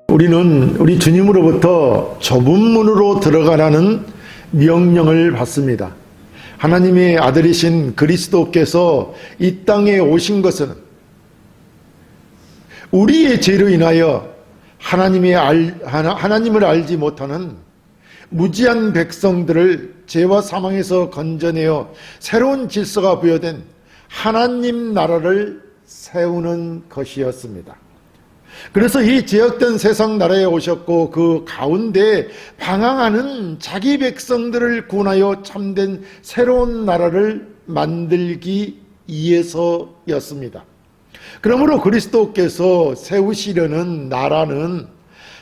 우리는 우리 주님으로부터 좁은 문으로 들어가라는 명령을 받습니다. 하나님의 아들이신 그리스도께서 이 땅에 오신 것은 우리의 죄로 인하여 하나님을 알지 못하는 무지한 백성들을 죄와 사망에서 건져내어 새로운 질서가 부여된 하나님 나라를 세우는 것이었습니다. 그래서 이 죄악된 세상 나라에 오셨고 그 가운데 방황하는 자기 백성들을 구원하여 참된 새로운 나라를 만들기 위해서였습니다. 그러므로 그리스도께서 세우시려는 나라는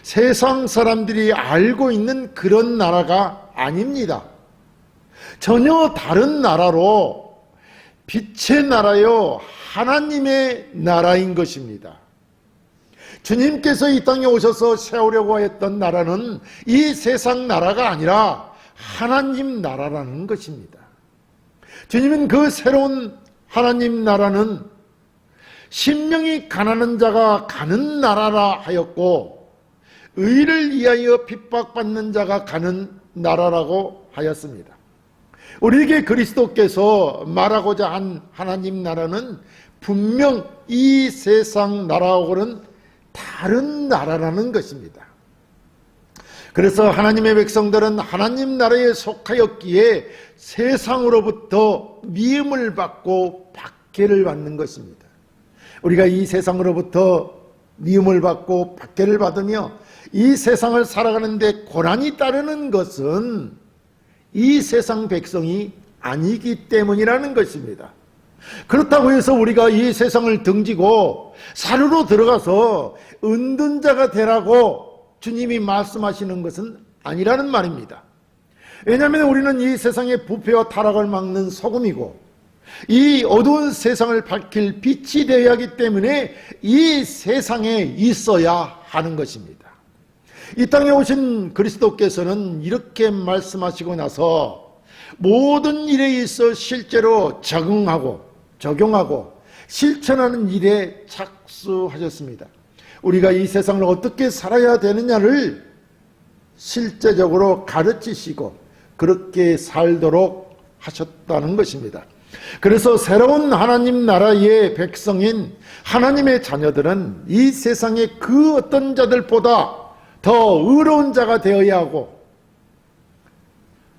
세상 사람들이 알고 있는 그런 나라가 아닙니다. 전혀 다른 나라로 빛의 나라요 하나님의 나라인 것입니다. 주님께서 이 땅에 오셔서 세우려고 했던 나라는 이 세상 나라가 아니라 하나님 나라라는 것입니다. 주님은 그 새로운 하나님 나라는 심령이 가난한 자가 가는 나라라 하였고 의를 위하여 핍박받는 자가 가는 나라라고 하였습니다. 우리에게 그리스도께서 말하고자 한 하나님 나라는 분명 이 세상 나라하고는 다른 나라라는 것입니다. 그래서 하나님의 백성들은 하나님 나라에 속하였기에 세상으로부터 미움을 받고 박해를 받는 것입니다. 우리가 이 세상으로부터 미움을 받고 박해를 받으며 이 세상을 살아가는데 고난이 따르는 것은 이 세상 백성이 아니기 때문이라는 것입니다. 그렇다고 해서 우리가 이 세상을 등지고 산으로 들어가서 은둔자가 되라고 주님이 말씀하시는 것은 아니라는 말입니다. 왜냐하면 우리는 이 세상의 부패와 타락을 막는 소금이고 이 어두운 세상을 밝힐 빛이 되어야 하기 때문에 이 세상에 있어야 하는 것입니다. 이 땅에 오신 그리스도께서는 이렇게 말씀하시고 나서 모든 일에 있어 실제로 적용하고 실천하는 일에 착수하셨습니다. 우리가 이 세상을 어떻게 살아야 되느냐를 실제적으로 가르치시고 그렇게 살도록 하셨다는 것입니다. 그래서 새로운 하나님 나라의 백성인 하나님의 자녀들은 이 세상의 그 어떤 자들보다 더 의로운 자가 되어야 하고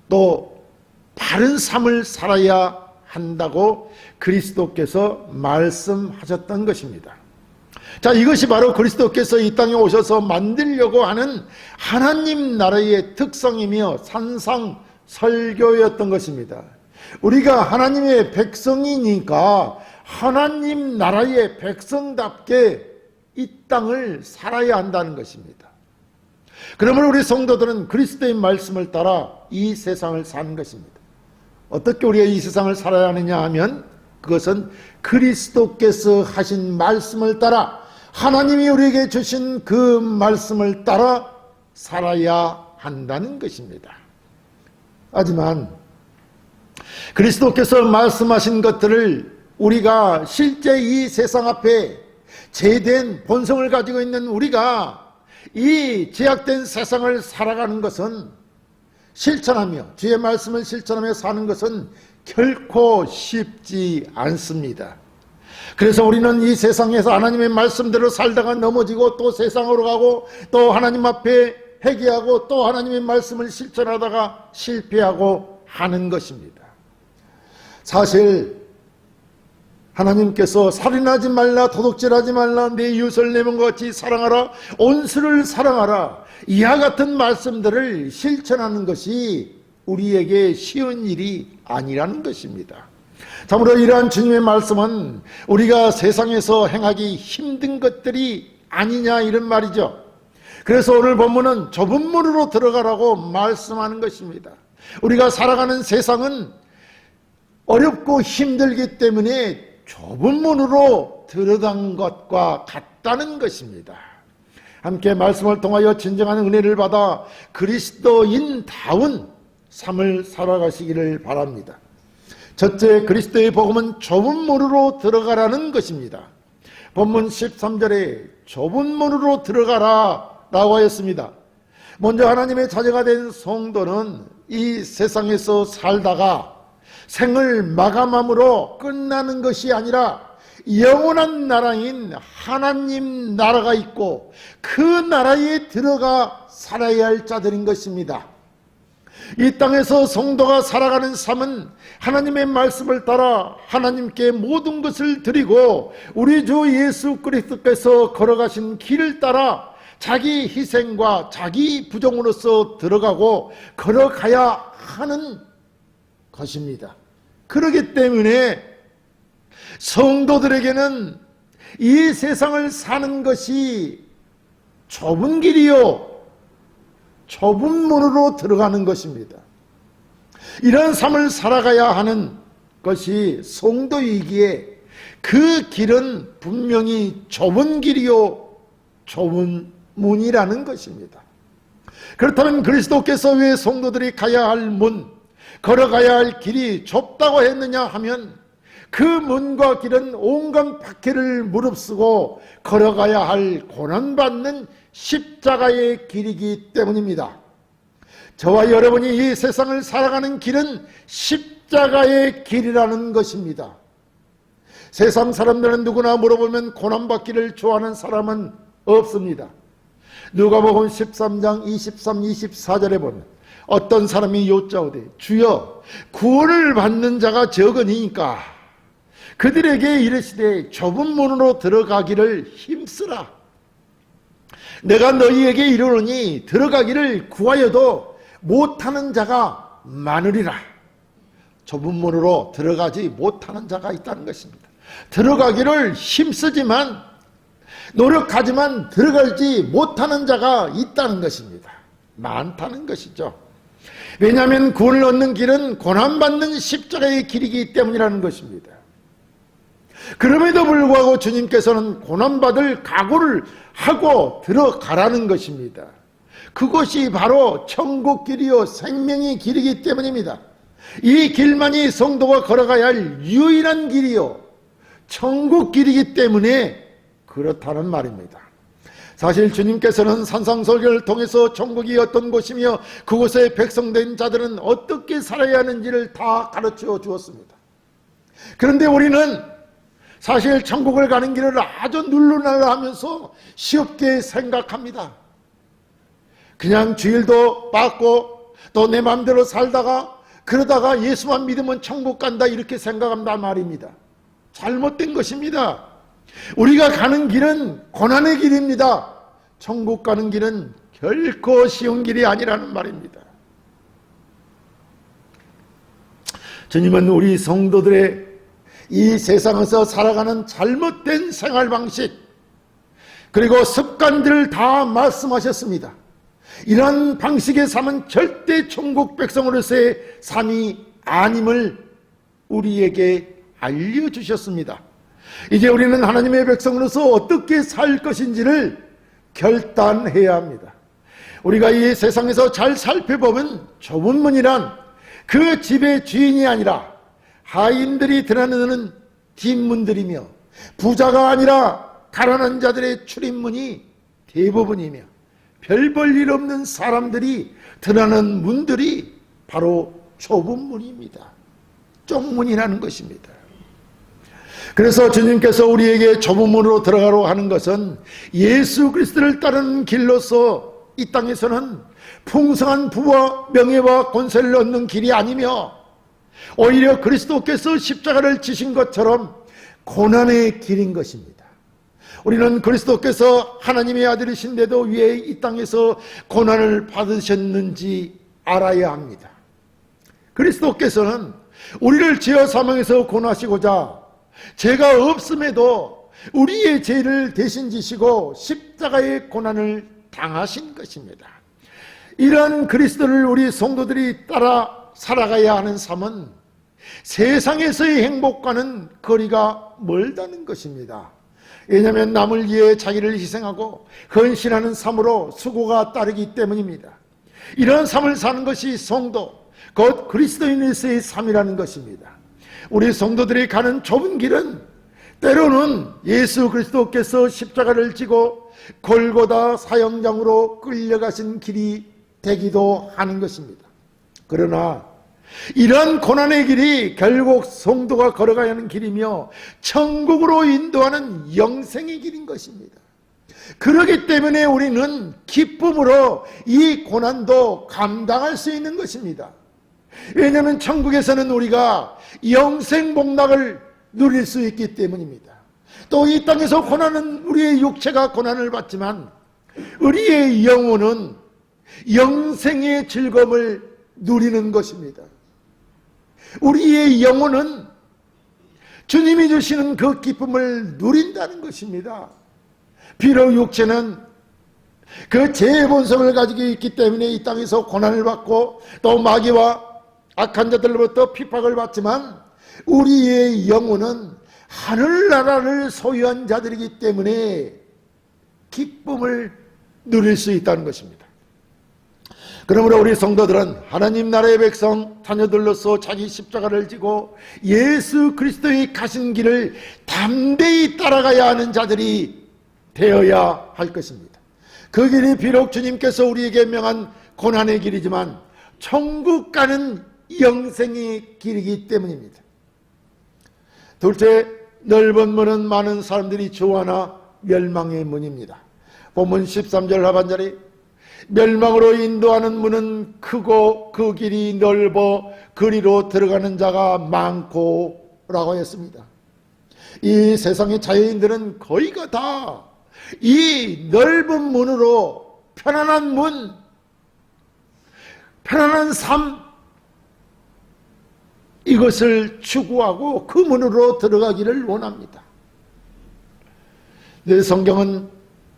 또 바른 삶을 살아야 한다고 그리스도께서 말씀하셨던 것입니다. 자, 이것이 바로 그리스도께서 이 땅에 오셔서 만들려고 하는 하나님 나라의 특성이며 산상설교였던 것입니다. 우리가 하나님의 백성이니까 하나님 나라의 백성답게 이 땅을 살아야 한다는 것입니다. 그러므로 우리 성도들은 그리스도의 말씀을 따라 이 세상을 사는 것입니다. 어떻게 우리가 이 세상을 살아야 하느냐 하면 그것은 그리스도께서 하신 말씀을 따라 하나님이 우리에게 주신 그 말씀을 따라 살아야 한다는 것입니다. 하지만 그리스도께서 말씀하신 것들을 우리가 실제 이 세상 앞에 죄된 본성을 가지고 있는 우리가 이 죄악된 세상을 살아가는 것은 실천하며 주의 말씀을 실천하며 사는 것은 결코 쉽지 않습니다. 그래서 우리는 이 세상에서 하나님의 말씀대로 살다가 넘어지고 또 세상으로 가고 또 하나님 앞에 회개하고 또 하나님의 말씀을 실천하다가 실패하고 하는 것입니다. 사실 하나님께서 살인하지 말라, 도둑질하지 말라, 내 이웃을 내 몸과 같이 사랑하라, 온수를 사랑하라, 이와 같은 말씀들을 실천하는 것이 우리에게 쉬운 일이 아니라는 것입니다. 참으로 이러한 주님의 말씀은 우리가 세상에서 행하기 힘든 것들이 아니냐 이런 말이죠. 그래서 오늘 본문은 좁은 문으로 들어가라고 말씀하는 것입니다. 우리가 살아가는 세상은 어렵고 힘들기 때문에 좁은 문으로 들어간 것과 같다는 것입니다. 함께 말씀을 통하여 진정한 은혜를 받아 그리스도인다운 삶을 살아가시기를 바랍니다. 첫째, 그리스도의 복음은 좁은 문으로 들어가라는 것입니다. 본문 13절에 좁은 문으로 들어가라 라고 하였습니다. 먼저 하나님의 자녀가 된 성도는 이 세상에서 살다가 생을 마감함으로 끝나는 것이 아니라 영원한 나라인 하나님 나라가 있고 그 나라에 들어가 살아야 할 자들인 것입니다. 이 땅에서 성도가 살아가는 삶은 하나님의 말씀을 따라 하나님께 모든 것을 드리고 우리 주 예수 그리스도께서 걸어가신 길을 따라 자기 희생과 자기 부정으로서 들어가고 걸어가야 하는 것입니다. 그렇기 때문에 성도들에게는 이 세상을 사는 것이 좁은 길이요, 좁은 문으로 들어가는 것입니다. 이런 삶을 살아가야 하는 것이 성도이기에 그 길은 분명히 좁은 길이요, 좁은 문이라는 것입니다. 그렇다면 그리스도께서 왜 성도들이 가야 할 문, 걸어가야 할 길이 좁다고 했느냐 하면 그 문과 길은 온갖 박해를 무릅쓰고 걸어가야 할 고난받는 십자가의 길이기 때문입니다. 저와 여러분이 이 세상을 살아가는 길은 십자가의 길이라는 것입니다. 세상 사람들은 누구나 물어보면 고난받기를 좋아하는 사람은 없습니다. 누가복음 13장 23, 24절에 보면 어떤 사람이 여짜오되 주여 구원을 받는 자가 적으니까 그들에게 이르시되 좁은 문으로 들어가기를 힘쓰라. 내가 너희에게 이르노니 들어가기를 구하여도 못하는 자가 많으리라. 좁은 문으로 들어가지 못하는 자가 있다는 것입니다. 들어가기를 힘쓰지만 노력하지만 들어가지 못하는 자가 있다는 것입니다. 많다는 것이죠. 왜냐하면 구원을 얻는 길은 고난받는 십자가의 길이기 때문이라는 것입니다. 그럼에도 불구하고 주님께서는 고난받을 각오를 하고 들어가라는 것입니다. 그것이 바로 천국 길이요 생명의 길이기 때문입니다. 이 길만이 성도가 걸어가야 할 유일한 길이요 천국 길이기 때문에 그렇다는 말입니다. 사실 주님께서는 산상설교를 통해서 천국이 어떤 곳이며 그곳에 백성된 자들은 어떻게 살아야 하는지를 다 가르쳐 주었습니다. 그런데 우리는 사실 천국을 가는 길을 아주 눌러날라 하면서 쉽게 생각합니다. 그냥 주일도 받고 또 내 마음대로 살다가 그러다가 예수만 믿으면 천국 간다 이렇게 생각한단 말입니다. 잘못된 것입니다. 우리가 가는 길은 고난의 길입니다. 천국 가는 길은 결코 쉬운 길이 아니라는 말입니다. 주님은 우리 성도들의 이 세상에서 살아가는 잘못된 생활 방식 그리고 습관들을 다 말씀하셨습니다. 이런 방식의 삶은 절대 천국 백성으로서의 삶이 아님을 우리에게 알려주셨습니다. 이제 우리는 하나님의 백성으로서 어떻게 살 것인지를 결단해야 합니다. 우리가 이 세상에서 잘 살펴보면 좁은 문이란 그 집의 주인이 아니라 하인들이 드러나는 뒷문들이며 부자가 아니라 가난한 자들의 출입문이 대부분이며 별 볼 일 없는 사람들이 드러나는 문들이 바로 좁은 문입니다. 쪽문이라는 것입니다. 그래서 주님께서 우리에게 좁은 문으로 들어가라고 하는 것은 예수 그리스도를 따르는 길로서 이 땅에서는 풍성한 부와 명예와 권세를 얻는 길이 아니며 오히려 그리스도께서 십자가를 지신 것처럼 고난의 길인 것입니다. 우리는 그리스도께서 하나님의 아들이신데도 왜 이 땅에서 고난을 받으셨는지 알아야 합니다. 그리스도께서는 우리를 죄와 사망에서 구원하시고자 죄가 없음에도 우리의 죄를 대신 지시고 십자가의 고난을 당하신 것입니다. 이러한 그리스도를 우리 성도들이 따라 살아가야 하는 삶은 세상에서의 행복과는 거리가 멀다는 것입니다. 왜냐하면 남을 위해 자기를 희생하고 헌신하는 삶으로 수고가 따르기 때문입니다. 이런 삶을 사는 것이 성도, 곧 그리스도인으로서의 삶이라는 것입니다. 우리 성도들이 가는 좁은 길은 때로는 예수 그리스도께서 십자가를 지고 골고다 사형장으로 끌려가신 길이 되기도 하는 것입니다. 그러나 이러한 고난의 길이 결국 성도가 걸어가야 하는 길이며 천국으로 인도하는 영생의 길인 것입니다. 그렇기 때문에 우리는 기쁨으로 이 고난도 감당할 수 있는 것입니다. 왜냐하면 천국에서는 우리가 영생 복락을 누릴 수 있기 때문입니다. 또 이 땅에서 고난은 우리의 육체가 고난을 받지만 우리의 영혼은 영생의 즐거움을 누리는 것입니다. 우리의 영혼은 주님이 주시는 그 기쁨을 누린다는 것입니다. 비록 육체는 그 죄의 본성을 가지고 있기 때문에 이 땅에서 고난을 받고 또 마귀와 악한 자들로부터 핍박을 받지만 우리의 영혼은 하늘나라를 소유한 자들이기 때문에 기쁨을 누릴 수 있다는 것입니다. 그러므로 우리 성도들은 하나님 나라의 백성 자녀들로서 자기 십자가를 지고 예수 그리스도의 가신 길을 담대히 따라가야 하는 자들이 되어야 할 것입니다. 그 길이 비록 주님께서 우리에게 명한 고난의 길이지만 천국 가는 영생의 길이기 때문입니다. 둘째, 넓은 문은 많은 사람들이 좋아하나 멸망의 문입니다. 본문 13절 하반절에 멸망으로 인도하는 문은 크고 그 길이 넓어 그리로 들어가는 자가 많고 라고 했습니다. 이 세상의 자유인들은 거의가 다 이 넓은 문으로 편안한 문, 편안한 삶, 이것을 추구하고 그 문으로 들어가기를 원합니다. 내 성경은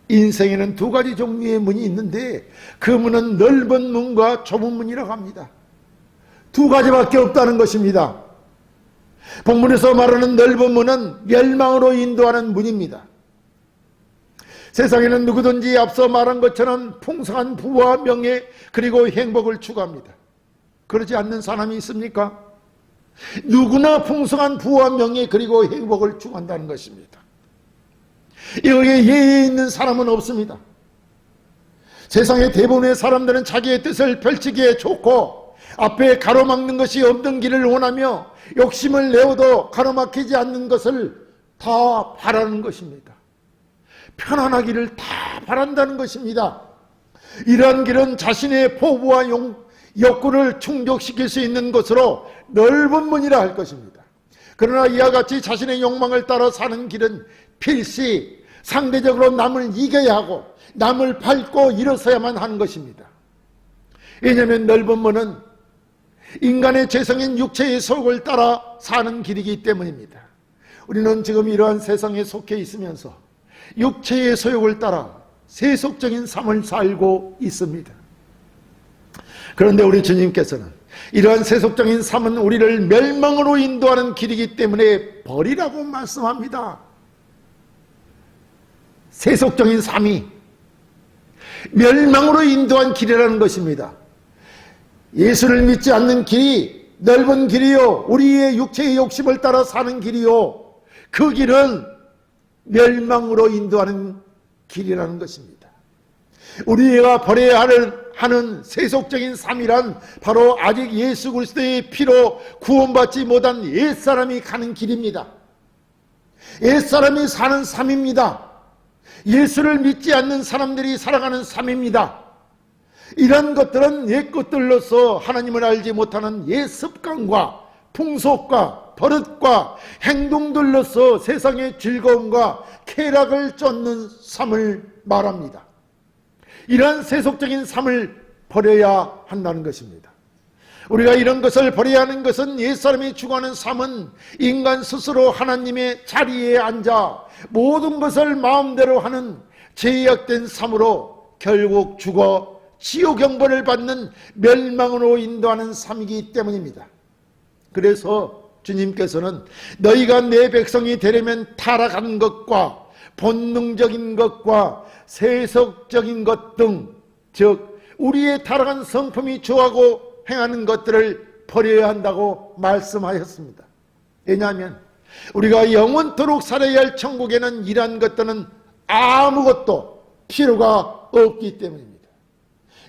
인생에는 두 가지 종류의 문이 있는데 그 문은 넓은 문과 좁은 문이라고 합니다. 두 가지밖에 없다는 것입니다. 본문에서 말하는 넓은 문은 멸망으로 인도하는 문입니다. 세상에는 누구든지 앞서 말한 것처럼 풍성한 부와 명예 그리고 행복을 추구합니다. 그러지 않는 사람이 있습니까? 누구나 풍성한 부와 명예 그리고 행복을 추구한다는 것입니다. 여기에 예에 있는 사람은 없습니다. 세상의 대부분의 사람들은 자기의 뜻을 펼치기에 좋고 앞에 가로막는 것이 없는 길을 원하며 욕심을 내어도 가로막히지 않는 것을 다 바라는 것입니다. 편안하기를 다 바란다는 것입니다. 이러한 길은 자신의 포부와 욕구를 충족시킬 수 있는 것으로 넓은 문이라 할 것입니다. 그러나 이와 같이 자신의 욕망을 따라 사는 길은 필시 상대적으로 남을 이겨야 하고 남을 밟고 일어서야만 하는 것입니다. 왜냐하면 넓은 문은 인간의 죄성인 육체의 속을 따라 사는 길이기 때문입니다. 우리는 지금 이러한 세상에 속해 있으면서 육체의 소욕을 따라 세속적인 삶을 살고 있습니다. 그런데 우리 주님께서는 이러한 세속적인 삶은 우리를 멸망으로 인도하는 길이기 때문에 버리라고 말씀합니다. 세속적인 삶이 멸망으로 인도한 길이라는 것입니다. 예수를 믿지 않는 길이 넓은 길이요, 우리의 육체의 욕심을 따라 사는 길이요, 그 길은 멸망으로 인도하는 길이라는 것입니다. 우리가 버려야 하는 세속적인 삶이란 바로 아직 예수 그리스도의 피로 구원받지 못한 옛사람이 가는 길입니다. 옛사람이 사는 삶입니다. 예수를 믿지 않는 사람들이 살아가는 삶입니다. 이런 것들은 옛 것들로서 하나님을 알지 못하는 옛 습관과 풍속과 버릇과 행동들로서 세상의 즐거움과 쾌락을 쫓는 삶을 말합니다. 이러한 세속적인 삶을 버려야 한다는 것입니다. 우리가 이런 것을 버려야 하는 것은 옛사람이 추구하는 삶은 인간 스스로 하나님의 자리에 앉아 모든 것을 마음대로 하는 죄악된 삶으로 결국 죽어 지옥 형벌을 받는 멸망으로 인도하는 삶이기 때문입니다. 그래서 주님께서는 너희가 내 백성이 되려면 타락한 것과 본능적인 것과 세속적인 것 등, 즉 우리의 타락한 성품이 좋아하고 행하는 것들을 버려야 한다고 말씀하셨습니다. 왜냐하면 우리가 영원토록 살아야 할 천국에는 이러한 것들은 아무것도 필요가 없기 때문입니다.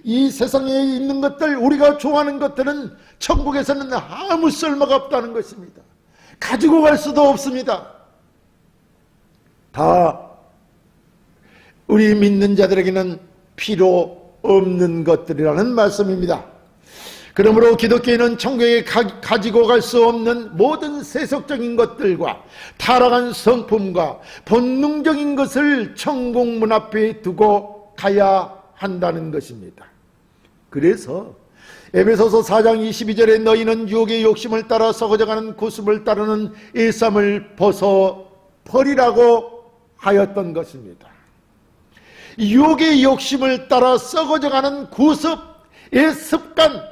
이 세상에 있는 것들, 우리가 좋아하는 것들은 천국에서는 아무 쓸모가 없다는 것입니다. 가지고 갈 수도 없습니다. 다 우리 믿는 자들에게는 필요 없는 것들이라는 말씀입니다. 그러므로 기독교인은 천국에 가지고 갈 수 없는 모든 세속적인 것들과 타락한 성품과 본능적인 것을 천국 문 앞에 두고 가야 한다는 것입니다. 그래서 에베소서 4장 22절에 너희는 유혹의 욕심을 따라 썩어져가는 구습을 따르는 일삼을 벗어 버리라고 하였던 것입니다. 유혹의 욕심을 따라 썩어져가는 구습의 습관,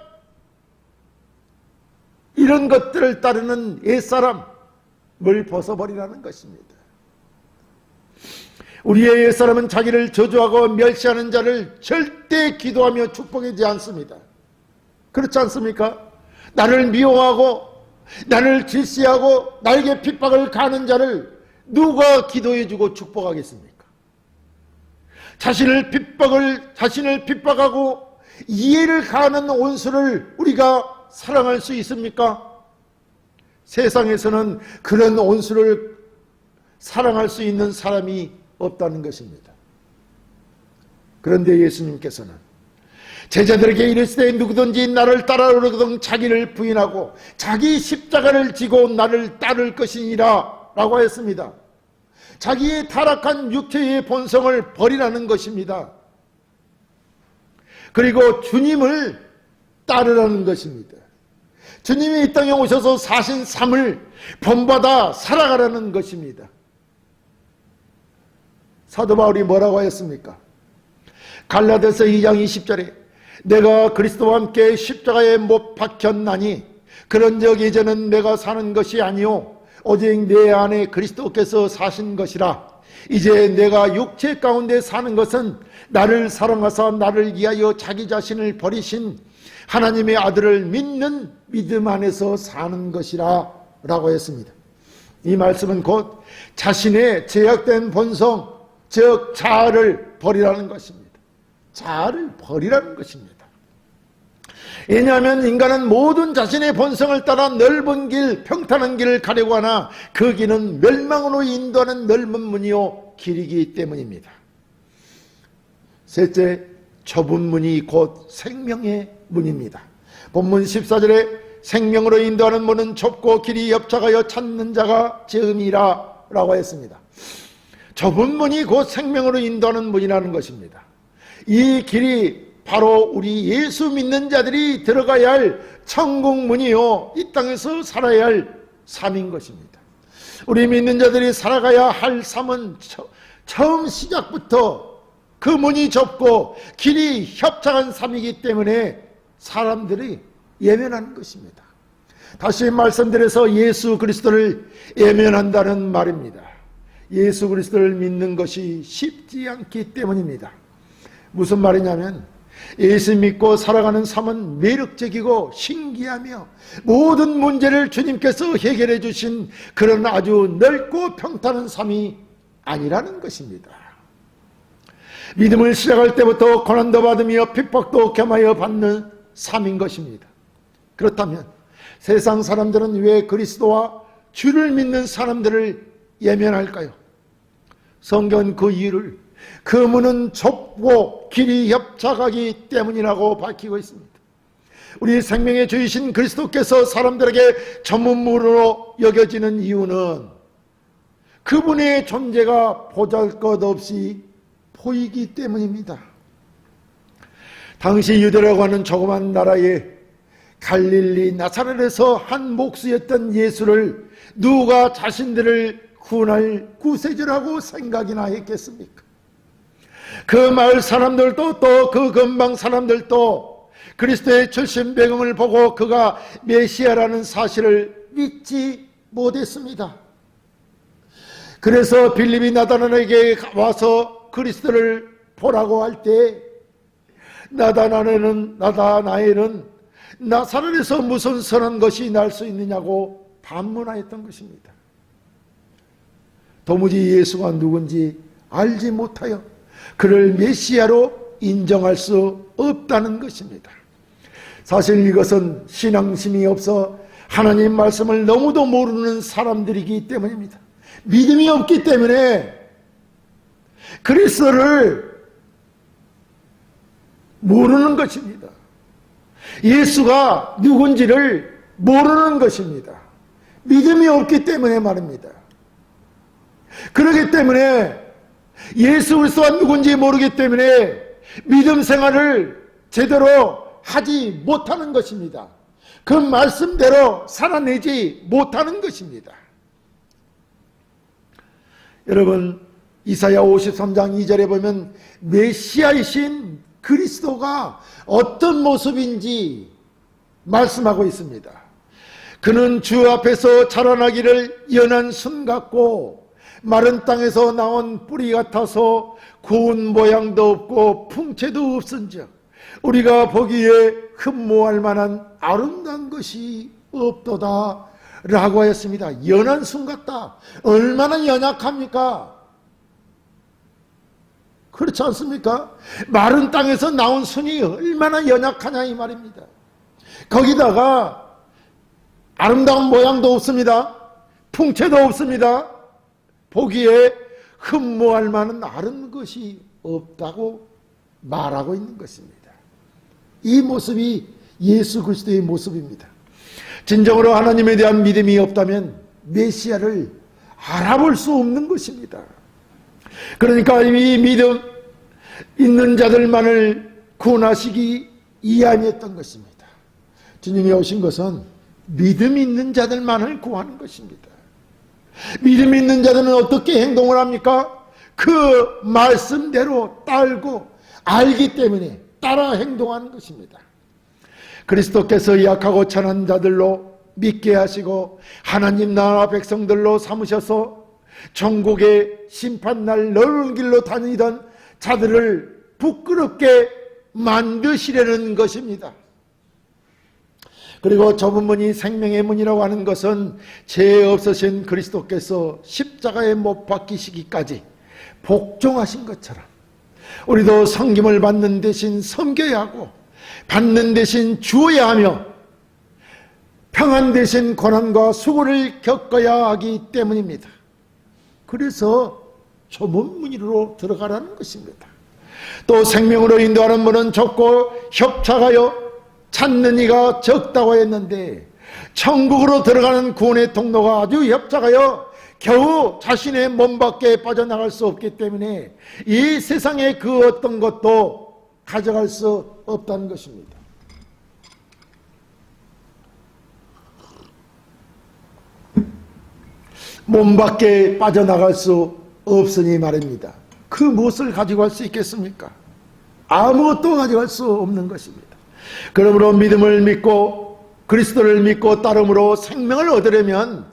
이런 것들을 따르는 옛사람을 벗어버리라는 것입니다. 우리의 옛사람은 자기를 저주하고 멸시하는 자를 절대 기도하며 축복하지 않습니다. 그렇지 않습니까? 나를 미워하고 나를 질시하고 나에게 핍박을 가하는 자를 누가 기도해주고 축복하겠습니까? 자신을 핍박하고 이해를 가하는 원수를 우리가 사랑할 수 있습니까? 세상에서는 그런 원수를 사랑할 수 있는 사람이 없다는 것입니다. 그런데 예수님께서는 제자들에게 이르시되 누구든지 나를 따르거든 자기를 부인하고 자기 십자가를 지고 나를 따를 것이니라 라고 했습니다. 자기의 타락한 육체의 본성을 버리라는 것입니다. 그리고 주님을 따르라는 것입니다. 주님이 이 땅에 오셔서 사신 삶을 본받아 살아가라는 것입니다. 사도 바울이 뭐라고 했습니까? 갈라디아서 2장 20절에 내가 그리스도와 함께 십자가에 못 박혔나니 그런즉 이제는 내가 사는 것이 아니요 오직 내 안에 그리스도께서 사신 것이라. 이제 내가 육체 가운데 사는 것은 나를 사랑하사 나를 위하여 자기 자신을 버리신 하나님의 아들을 믿는 믿음 안에서 사는 것이라 라고 했습니다. 이 말씀은 곧 자신의 제약된 본성, 즉 자아를 버리라는 것입니다. 자아를 버리라는 것입니다. 왜냐하면 인간은 모든 자신의 본성을 따라 넓은 길, 평탄한 길을 가려고 하나 그 길은 멸망으로 인도하는 넓은 문이요 길이기 때문입니다. 셋째, 좁은 문이 곧 생명의 문입니다. 본문 14절에 생명으로 인도하는 문은 좁고 길이 협착하여 찾는 자가 적음이라 라고 했습니다. 좁은 문이 곧 생명으로 인도하는 문이라는 것입니다. 이 길이 바로 우리 예수 믿는 자들이 들어가야 할 천국 문이요 이 땅에서 살아야 할 삶인 것입니다. 우리 믿는 자들이 살아가야 할 삶은 처음 시작부터 그 문이 좁고 길이 협착한 삶이기 때문에 사람들이 예면하는 것입니다. 다시 말씀드려서 예수 그리스도를 예면한다는 말입니다. 예수 그리스도를 믿는 것이 쉽지 않기 때문입니다. 무슨 말이냐면 예수 믿고 살아가는 삶은 매력적이고 신기하며 모든 문제를 주님께서 해결해 주신 그런 아주 넓고 평탄한 삶이 아니라는 것입니다. 믿음을 시작할 때부터 고난도 받으며 핍박도 겸하여 받는 삶인 것입니다. 그렇다면 세상 사람들은 왜 그리스도와 주를 믿는 사람들을 예면할까요? 성경은 그 이유를 그 문은 좁고 길이 협착하기 때문이라고 밝히고 있습니다. 우리 생명의 주이신 그리스도께서 사람들에게 전문문으로 여겨지는 이유는 그분의 존재가 보잘것없이 보이기 때문입니다. 당시 유대라고 하는 조그만 나라에 갈릴리 나사렛에서 한 목수였던 예수를 누가 자신들을 구원할 구세주라고 생각이나 했겠습니까? 그 마을 사람들도 또 그 근방 사람들도 그리스도의 출신배경을 보고 그가 메시아라는 사실을 믿지 못했습니다. 그래서 빌립이 나다나에게 와서 그리스도를 보라고 할 때 나다나에는 나사렛에서 무슨 선한 것이 날 수 있느냐고 반문하였던 것입니다. 도무지 예수가 누군지 알지 못하여 그를 메시아로 인정할 수 없다는 것입니다. 사실 이것은 신앙심이 없어 하나님 말씀을 너무도 모르는 사람들이기 때문입니다. 믿음이 없기 때문에 그리스도를 모르는 것입니다. 예수가 누군지를 모르는 것입니다. 믿음이 없기 때문에 말입니다. 그렇기 때문에 예수 그리스도가 누군지 모르기 때문에 믿음 생활을 제대로 하지 못하는 것입니다. 그 말씀대로 살아내지 못하는 것입니다. 여러분, 이사야 53장 2절에 보면 메시아이신 그리스도가 어떤 모습인지 말씀하고 있습니다. 그는 주 앞에서 자라나기를 연한 순 같고 마른 땅에서 나온 뿌리 같아서 고운 모양도 없고 풍채도 없은즉 우리가 보기에 흠모할 만한 아름다운 것이 없도다 라고 하였습니다. 연한 순 같다. 얼마나 연약합니까? 그렇지 않습니까? 마른 땅에서 나온 순이 얼마나 연약하냐 이 말입니다. 거기다가 아름다운 모양도 없습니다. 풍채도 없습니다. 보기에 흠모할 만한 아름다운 것이 없다고 말하고 있는 것입니다. 이 모습이 예수 그리스도의 모습입니다. 진정으로 하나님에 대한 믿음이 없다면 메시아를 알아볼 수 없는 것입니다. 그러니까 이 믿음 있는 자들만을 구원하시기 이아니었던 것입니다. 주님이 오신 것은 믿음 있는 자들만을 구하는 것입니다. 믿음 있는 자들은 어떻게 행동을 합니까? 그 말씀대로 따르고 알기 때문에 따라 행동하는 것입니다. 그리스도께서 약하고 천한 자들로 믿게 하시고 하나님 나라 백성들로 삼으셔서 천국의 심판날 넓은 길로 다니던 자들을 부끄럽게 만드시려는 것입니다. 그리고 좁은 문이 생명의 문이라고 하는 것은 죄 없으신 그리스도께서 십자가에 못 박히시기까지 복종하신 것처럼 우리도 섬김을 받는 대신 섬겨야 하고 받는 대신 주어야 하며 평안 대신 고난과 수고를 겪어야 하기 때문입니다. 그래서 좁은 문으로 들어가라는 것입니다. 또 생명으로 인도하는 문은 좁고 협착하여 찾는 이가 적다고 했는데 천국으로 들어가는 구원의 통로가 아주 협착하여 겨우 자신의 몸 밖에 빠져나갈 수 없기 때문에 이 세상의 그 어떤 것도 가져갈 수 없다는 것입니다. 몸 밖에 빠져나갈 수 없으니 말입니다. 그 무엇을 가져갈 수 있겠습니까? 아무것도 가져갈 수 없는 것입니다. 그러므로 믿음을 믿고 그리스도를 믿고 따름으로 생명을 얻으려면,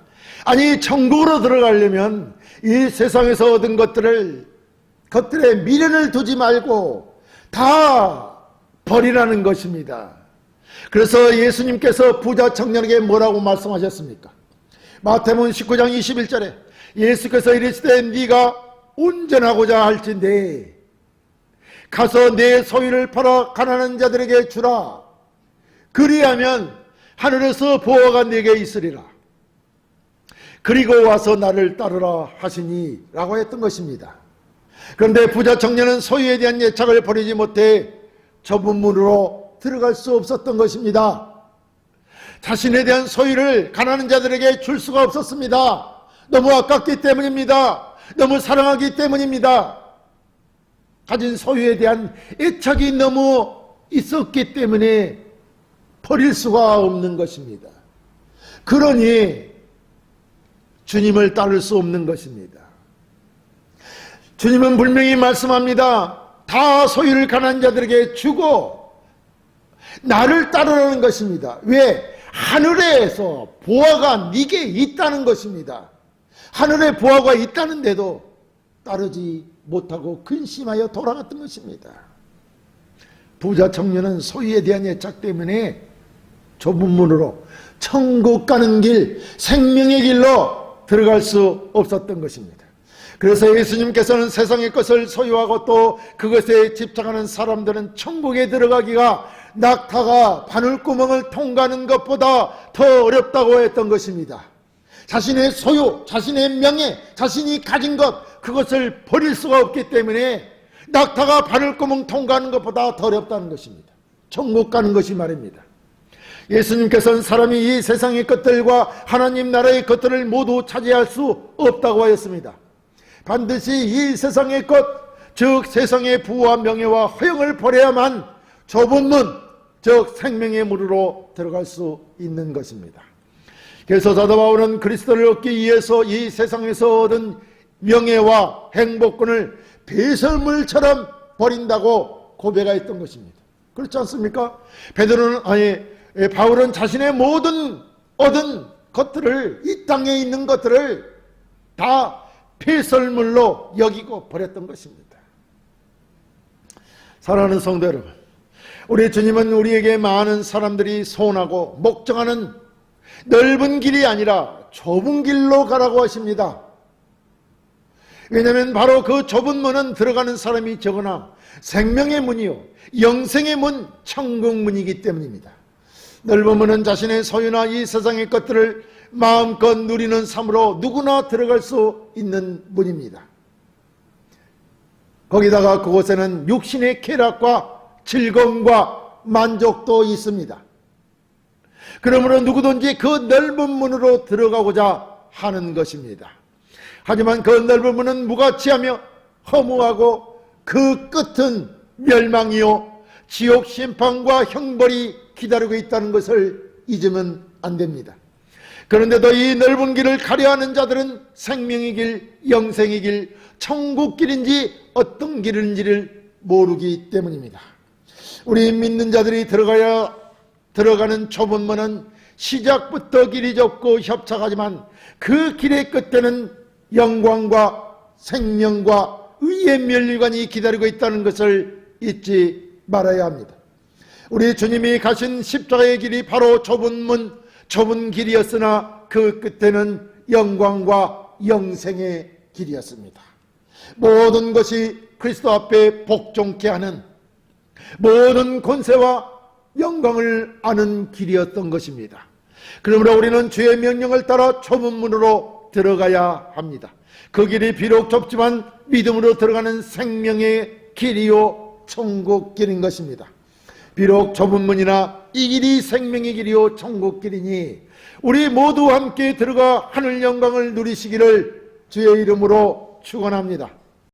아니 천국으로 들어가려면 이 세상에서 얻은 것들에 미련을 두지 말고 다 버리라는 것입니다. 그래서 예수님께서 부자 청년에게 뭐라고 말씀하셨습니까? 마태복음 19장 21절에 예수께서 이르시되 네가 온전하고자 할진대 가서 내 소유를 팔아 가난한 자들에게 주라. 그리하면 하늘에서 보화가 네게 있으리라. 그리고 와서 나를 따르라 하시니 라고 했던 것입니다. 그런데 부자 청년은 소유에 대한 애착을 버리지 못해 좁은 문으로 들어갈 수 없었던 것입니다. 자신에 대한 소유를 가난한 자들에게 줄 수가 없었습니다. 너무 아깝기 때문입니다. 너무 사랑하기 때문입니다. 가진 소유에 대한 애착이 너무 있었기 때문에 버릴 수가 없는 것입니다. 그러니 주님을 따를 수 없는 것입니다. 주님은 분명히 말씀합니다. 다 소유를 가난한 자들에게 주고 나를 따르라는 것입니다. 왜? 하늘에서 보화가 네게 있다는 것입니다. 하늘에 보화가 있다는데도 따르지 못하고 근심하여 돌아갔던 것입니다. 부자 청년은 소유에 대한 애착 때문에 좁은 문으로 천국 가는 길, 생명의 길로 들어갈 수 없었던 것입니다. 그래서 예수님께서는 세상의 것을 소유하고 또 그것에 집착하는 사람들은 천국에 들어가기가 낙타가 바늘구멍을 통과하는 것보다 더 어렵다고 했던 것입니다. 자신의 소유, 자신의 명예, 자신이 가진 것, 그것을 버릴 수가 없기 때문에 낙타가 바늘구멍 통과하는 것보다 더 어렵다는 것입니다. 천국 가는 것이 말입니다. 예수님께서는 사람이 이 세상의 것들과 하나님 나라의 것들을 모두 차지할 수 없다고 하였습니다. 반드시 이 세상의 것, 즉 세상의 부와 명예와 허영을 버려야만 좁은 문, 즉 생명의 문으로 들어갈 수 있는 것입니다. 그래서 사도 바울은 그리스도를 얻기 위해서 이 세상에서 얻은 명예와 행복권을 배설물처럼 버린다고 고백하였던 것입니다. 그렇지 않습니까? 바울은 자신의 모든 얻은 것들을, 이 땅에 있는 것들을 다 폐설물로 여기고 버렸던 것입니다. 사랑하는 성도 여러분, 우리 주님은 우리에게 많은 사람들이 소원하고 목정하는 넓은 길이 아니라 좁은 길로 가라고 하십니다. 왜냐하면 바로 그 좁은 문은 들어가는 사람이 적으나 생명의 문이요 영생의 문, 천국 문이기 때문입니다. 넓은 문은 자신의 소유나 이 세상의 것들을 마음껏 누리는 삶으로 누구나 들어갈 수 있는 문입니다. 거기다가 그곳에는 육신의 쾌락과 즐거움과 만족도 있습니다. 그러므로 누구든지 그 넓은 문으로 들어가고자 하는 것입니다. 하지만 그 넓은 문은 무가치하며 허무하고 그 끝은 멸망이요 지옥 심판과 형벌이 기다리고 있다는 것을 잊으면 안 됩니다. 그런데도 이 넓은 길을 가려하는 자들은 생명의 길, 영생의 길, 천국 길인지 어떤 길인지를 모르기 때문입니다. 우리 믿는 자들이 들어가는 좁은 문은 시작부터 길이 좁고 협착하지만 그 길의 끝에는 영광과 생명과 의의 면류관이 기다리고 있다는 것을 잊지 말아야 합니다. 우리 주님이 가신 십자가의 길이 바로 좁은 문, 좁은 길이었으나 그 끝에는 영광과 영생의 길이었습니다. 모든 것이 그리스도 앞에 복종케 하는, 모든 권세와 영광을 아는 길이었던 것입니다. 그러므로 우리는 주의 명령을 따라 좁은 문으로 들어가야 합니다. 그 길이 비록 좁지만 믿음으로 들어가는 생명의 길이요 천국 길인 것입니다. 비록 좁은 문이나 이 길이 생명의 길이요 천국 길이니 우리 모두 함께 들어가 하늘 영광을 누리시기를 주의 이름으로 축원합니다.